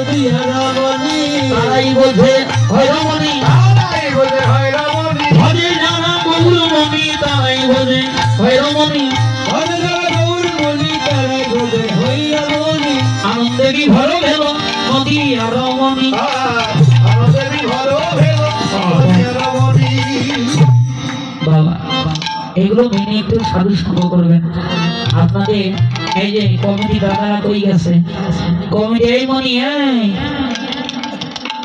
নদিয়া রমণী তারাই বোঝে হয় রমণী তারাই বোঝে হয় রমণী ভজে যারা গৌরমণি তারাই বোঝে হয় রমণী ভজে যারা গৌরমণি তারাই বোঝে হয় রমণী আনন্দে বিভোর ভেল নদিয়া রমণী আনন্দে বিভোর ভেল নদিয়া রমণী। বাবা এগুলো মেনে একটু সাধু সঙ্গ করবেন। আপনাদের এই যে কমিটি দাদারা কই গেছে কমিটি এই মনি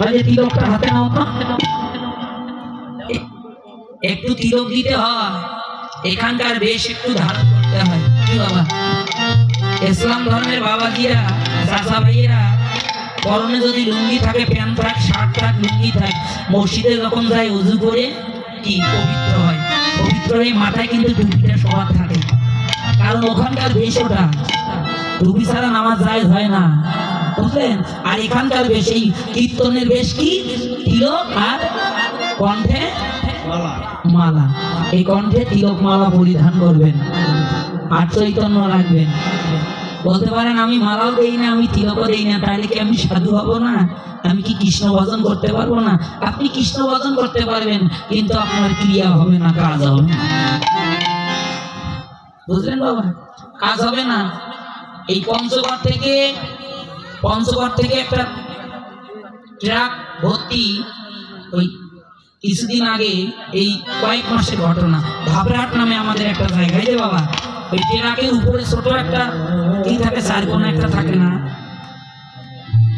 এই তিলকটা হাতে নাও তো একটু তিলক দিতে হয় এখানকার বেশ একটু ধারণ করতে হয় কি বাবা ইসলাম ধর্মের বাবাজিরা চাচা ভাইয়েরা পরনে যদি লুঙ্গি থাকে প্যান্ট থাক শার্ট থাক লুঙ্গি থাক মসজিদে যখন যায় উজু করে কি পবিত্র হয় পবিত্র হয়ে মাথায় কিন্তু টুপিটা সবার থাকে কারণ ওখানকার বেশ ওটা টুপি ছাড়া নামাজ জায়েজ হয় না বুঝলেন। আর এখানকার বেশ এই কীর্তনের বেশ কি তিলক আর কণ্ঠে মালা এই কণ্ঠে তিলক মালা পরিধান করবেন আর চৈতন্য রাখবেন। বলতে পারেন আমি মালাও দেই না আমি তিলকও দেই না তাহলে কি আমি সাধু হব না আমি কি কৃষ্ণ ভজন করতে পারবো না? আপনি কৃষ্ণ ভজন করতে পারবেন কিন্তু আপনার ক্রিয়া হবে না কাজ হবে না বুঝলেন বাবা কাজ হবে না। এই পঞ্চগড় থেকে একটা ট্রাক ভর্তি ওই কিছুদিন আগে এই কয়েক মাসের ঘটনা ভাবরাট নামে আমাদের একটা জায়গায় রে বাবা ওই ট্রাকের উপরে ছোট একটা কি থাকে চারকোনা একটা থাকে না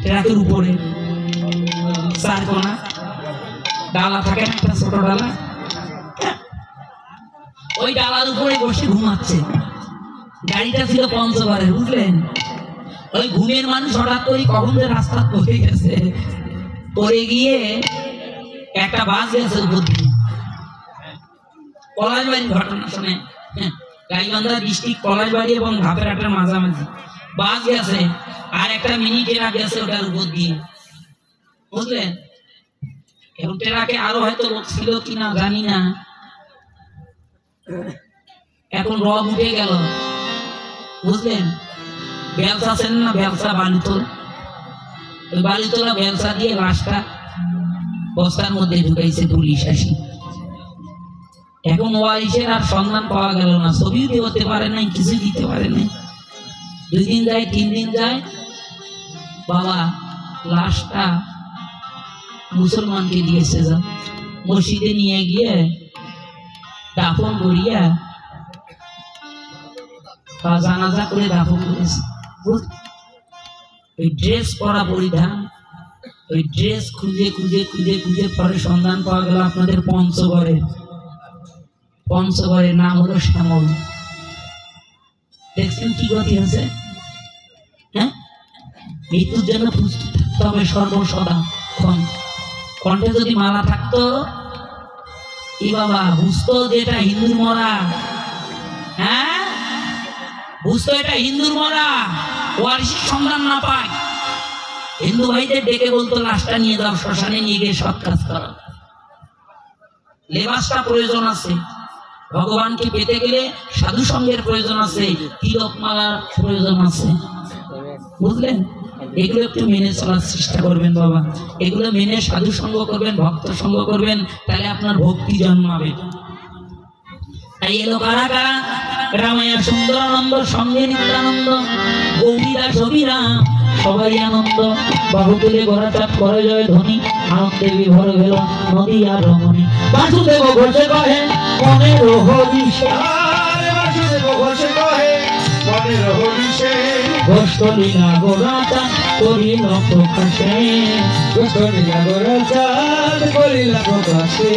ট্রাকের উপরে চারকোনা ডালা থাকে না একটা ছোট ডালা ওই ডালার উপরে বসে ঘুমাচ্ছে গাড়িটা ছিল পঞ্চগড়ের বুঝলেন। ওই ঘুমের মানুষ হঠাৎ করে কখন যে রাস্তা পড়ে গেছে পড়ে গিয়ে একটা বাস গেছে উপর দিয়ে পলাশবাড়ির ঘটনা শুনে গাইবান্ধা ডিস্ট্রিক্ট পলাশবাড়ি এবং ভাপেরহাটের মাঝামাঝি বাস গেছে আর একটা মিনি ট্রাক গেছে ওটার উপর দিয়ে বুঝলেন। এবং ট্রাকে আরো হয়তো লোক ছিল কিনা জানি না এখন রব উঠে গেল বুঝলেন। ব্যবসা ছেন না ব্যবসা বালুতোলা ওই বালুতোলা ব্যবসা দিয়ে লাশটা বস্তার মধ্যে ঢুকাইছে পুলিশ আসি এখন ওয়ারিসের আর সন্ধান পাওয়া গেল না ছবিও দিতে পারে নাই কিছু দিতে পারে নাই 2 দিন যায় 3 দিন যায় বাবা লাশটা মুসলমানকে দিয়েছে যা মসজিদে নিয়ে গিয়ে দাফন করিয়া বা জানাজা করে দাফন করেছে। ওই ড্রেস পরা পরিধান ওই ড্রেস খুঁজে খুঁজে খুঁজে খুঁজে পরে সন্ধান পাওয়া গেল আপনাদের পঞ্চগড়ের নাম হলো শ্যামল। দেখছেন কি গতি হয়েছে হ্যাঁ মৃত্যুর জন্য প্রস্তুত থাকতে হবে সর্বসদা কণ্ঠে যদি মালা থাকতো এ বাবা বুঝতো যেটা হিন্দুর মরা হ্যাঁ বুঝতো এটা হিন্দুর মরা ওয়ারিসের সন্ধান না পায় হিন্দু ভাইদের ডেকে বলতো লাশটা নিয়ে যাও শ্মশানে নিয়ে গিয়ে সৎ কাজ করো। লেবাসটা প্রয়োজন আছে ভগবানকে পেতে গেলে সাধু সঙ্গের প্রয়োজন আছে তিলক মালার প্রয়োজন আছে বুঝলেন। এগুলো একটু মেনে চলার চেষ্টা করবেন বাবা এগুলো মেনে সাধু সঙ্গ করবেন ভক্ত সঙ্গ করবেন তাহলে আপনার ভক্তি জন্মাবে। তাই এলো কারা কারা রামায়া সুন্দরানন্দ সঙ্গে নিত্যানন্দ গৌরীরা ছবিরা সবাই আনন্দ বাহু তুলে গড়া চাপ করে জয় ধ্বনি আনন্দে বিভোর গেল নদিয়া রমণী বাসুদেব ঘোষে কহে মনের হরিষে বাসুদেব ঘোষে কহে মনের হরিষে গোষ্ঠলীলা গোরাচা করিল প্রকাশে গোষ্ঠলীলা গোরাচাঁদ করিল প্রকাশে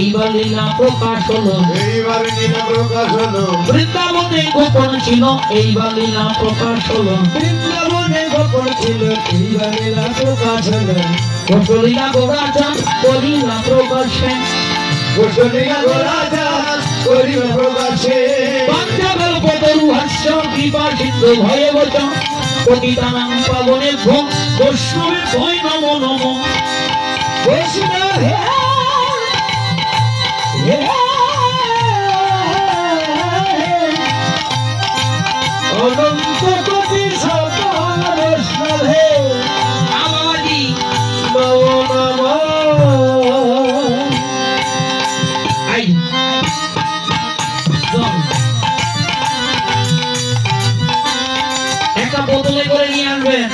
এইবার লীলা প্রকাশ হলো এইবার লীলা প্রকাশ হলো বৃন্দাবনে গোপন ছিল এইবার লীলা প্রকাশ হলো বৃন্দাবনে গোপন ছিল এইবার লীলা প্রকাশ হলো গোষ্ঠলীলা গোরাচা করিল প্রকাশে গোষ্ঠলীলা গোরাচাঁদ করিল প্রকাশে পাঞ্জাবের পদরু হাস্য কৃপা সিদ্ধ ভয়ে বচন পতিতানাং পাবনের ভোগ বৈষ্ণবের ভয় নম নম বৈষ্ণব হে অনন্ত কোটি সকল বৈষ্ণব হে আমার বোতলে করে নিয়ে আসবেন।